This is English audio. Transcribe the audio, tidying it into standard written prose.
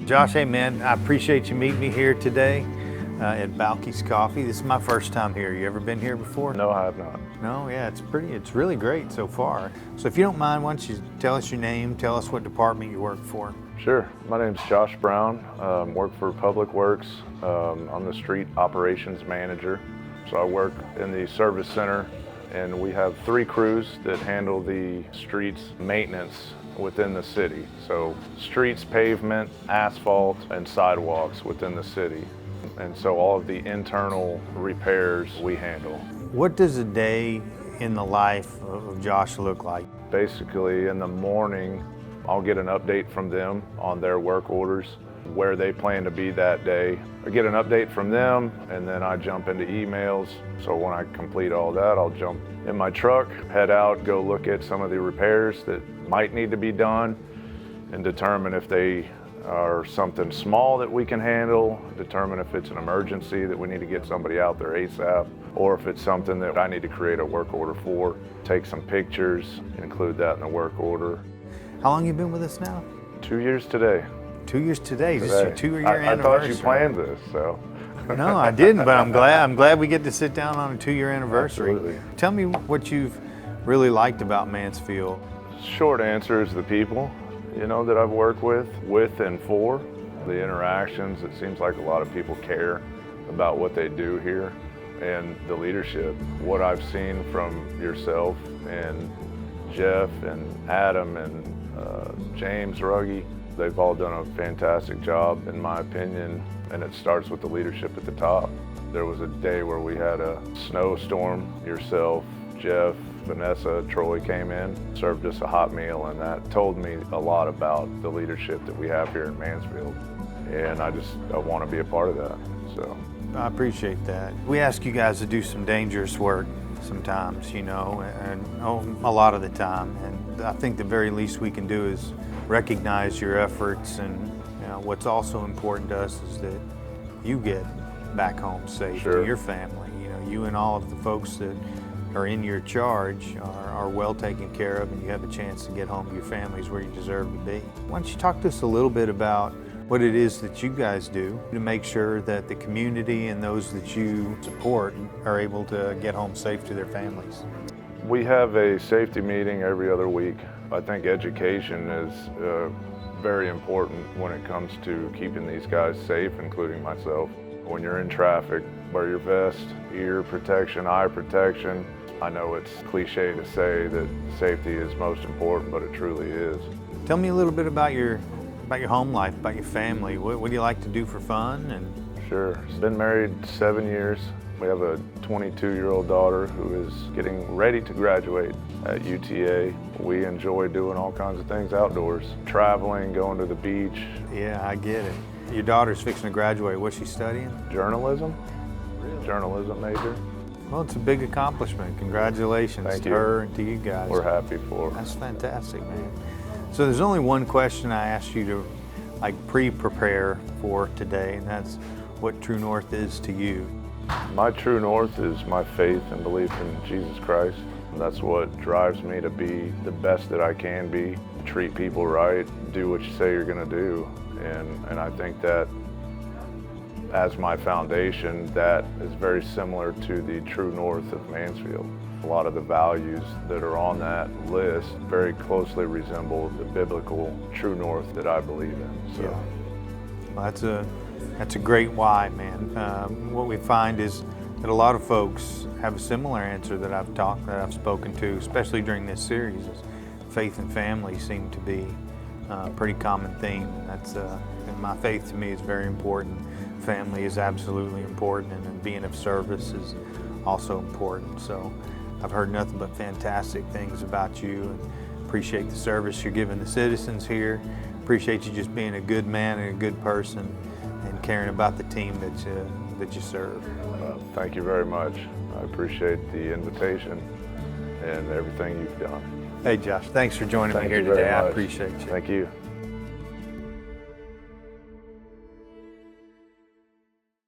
Josh, hey man, I appreciate you meeting me here today at Balky's Coffee. This is my first time here. You ever been here before? No, I have not. No, yeah, it's really great so far. So if you don't mind, why don't you tell us your name, tell us what department you work for. Sure. My name's Josh Brown. Work for Public Works. I'm the street operations manager. So I work in the service center, and we have 3 crews that handle the streets maintenance within the city. So streets, pavement, asphalt, and sidewalks within the city. And so all of the internal repairs we handle. What does a day in the life of Josh look like? Basically, in the morning, I'll get an update from them on their work orders, where they plan to be that day. I get an update from them, and then I jump into emails. So when I complete all that, I'll jump in my truck, head out, go look at some of the repairs that might need to be done, and determine if they are something small that we can handle, determine if it's an emergency that we need to get somebody out there ASAP, or if it's something that I need to create a work order for, take some pictures, include that in the work order. How long you been with us now? 2 years today. 2 years today. This is your 2-year anniversary. I thought you planned this, so. No, I didn't, but I'm glad we get to sit down on a 2-year anniversary. Absolutely. Tell me what you've really liked about Mansfield. Short answer is the people, that I've worked with and for. The interactions, it seems like a lot of people care about what they do here, and the leadership. What I've seen from yourself and Jeff and Adam and James Ruggie, they've all done a fantastic job in my opinion, and it starts with the leadership at the top. There was a day where we had a snowstorm. Yourself, Jeff, Vanessa, Troy came in, served us a hot meal, and that told me a lot about the leadership that we have here in Mansfield. And I want to be a part of that, so. I appreciate that. We ask you guys to do some dangerous work sometimes, and a lot of the time. And I think the very least we can do is recognize your efforts, and what's also important to us is that you get back home safe to your family. You and all of the folks that are in your charge are well taken care of, and you have a chance to get home to your families where you deserve to be. Why don't you talk to us a little bit about what it is that you guys do to make sure that the community and those that you support are able to get home safe to their families? We have a safety meeting every other week. I think education is very important when it comes to keeping these guys safe, including myself. When you're in traffic, wear your vest, ear protection, eye protection. I know it's cliche to say that safety is most important, but it truly is. Tell me a little bit about your home life, about your family. What do you like to do for fun? Sure. Been married 7 years. We have a 22-year-old daughter who is getting ready to graduate at UTA. We enjoy doing all kinds of things outdoors, traveling, going to the beach. Yeah, I get it. Your daughter's fixing to graduate. What's she studying? Journalism. Really? Journalism major. Well, it's a big accomplishment. Congratulations to her and to you guys. We're happy for her. That's fantastic, man. So there's only one question I asked you to pre-prepare for today, and that's what True North is to you. My true north is my faith and belief in Jesus Christ. And that's what drives me to be the best that I can be, treat people right, do what you say you're gonna do. And I think that as my foundation, that is very similar to the true north of Mansfield. A lot of the values that are on that list very closely resemble the biblical true north that I believe in. So. Yeah. Well, that's a great why, man. What we find is that a lot of folks have a similar answer that I've spoken to, especially during this series. Is faith and family seem to be a pretty common theme. And my faith to me is very important. Family is absolutely important, and being of service is also important. So I've heard nothing but fantastic things about you, and appreciate the service you're giving the citizens here. Appreciate you just being a good man and a good person, and caring about the team that you serve. Thank you very much. I appreciate the invitation and everything you've done. Hey Josh, thanks for joining me here today. I appreciate you. Thank you.